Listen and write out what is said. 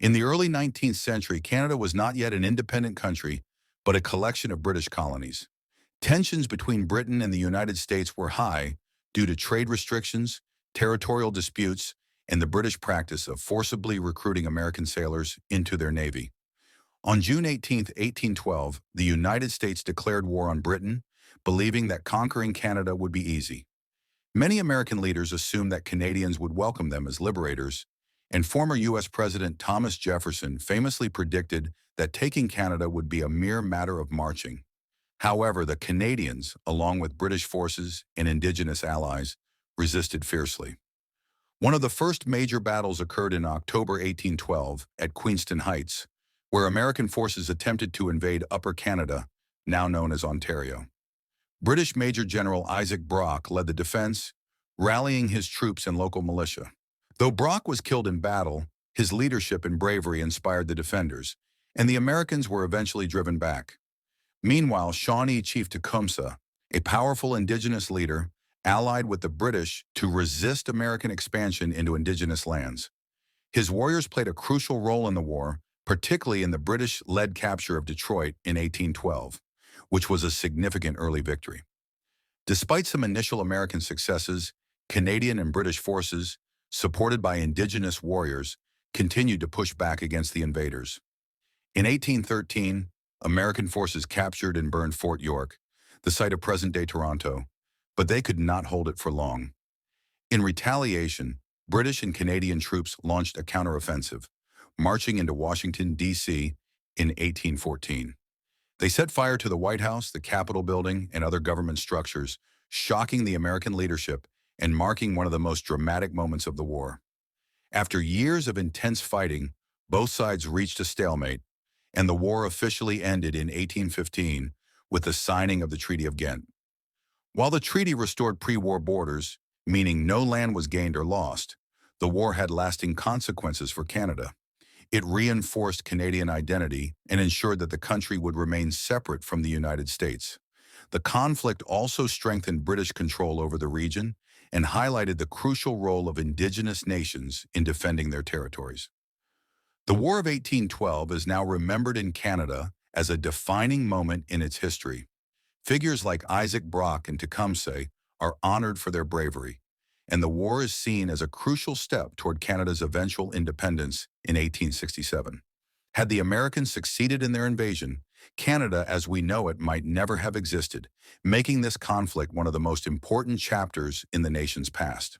In the early 19th century, Canada was not yet an independent country, but a collection of British colonies. Tensions between Britain and the United States were high due to trade restrictions, territorial disputes, and the British practice of forcibly recruiting American sailors into their navy. On June 18, 1812, the United States declared war on Britain, believing that conquering Canada would be easy. Many American leaders assumed that Canadians would welcome them as liberators, and former U.S. President Thomas Jefferson famously predicted that taking Canada would be a mere matter of marching. However, the Canadians, along with British forces and Indigenous allies, resisted fiercely. One of the first major battles occurred in October 1812 at Queenston Heights, where American forces attempted to invade Upper Canada, now known as Ontario. British Major General Isaac Brock led the defense, rallying his troops and local militia. Though Brock was killed in battle, his leadership and bravery inspired the defenders, and the Americans were eventually driven back. Meanwhile, Shawnee Chief Tecumseh, a powerful Indigenous leader, allied with the British to resist American expansion into Indigenous lands. His warriors played a crucial role in the war, particularly in the British-led capture of Detroit in 1812, which was a significant early victory. Despite some initial American successes, Canadian and British forces, supported by Indigenous warriors, continued to push back against the invaders. In 1813, American forces captured and burned Fort York, the site of present-day Toronto, but they could not hold it for long. In retaliation, British and Canadian troops launched a counteroffensive, marching into Washington, D.C. in 1814. They set fire to the White House, the Capitol building, and other government structures, shocking the American leadership and marking one of the most dramatic moments of the war. After years of intense fighting, both sides reached a stalemate, and the war officially ended in 1815 with the signing of the Treaty of Ghent. While the treaty restored pre-war borders, meaning no land was gained or lost, the war had lasting consequences for Canada. It reinforced Canadian identity and ensured that the country would remain separate from the United States. The conflict also strengthened British control over the region and highlighted the crucial role of Indigenous nations in defending their territories. The War of 1812 is now remembered in Canada as a defining moment in its history. Figures like Isaac Brock and Tecumseh are honored for their bravery, and the war is seen as a crucial step toward Canada's eventual independence in 1867. Had the Americans succeeded in their invasion, Canada as we know it might never have existed, making this conflict one of the most important chapters in the nation's past.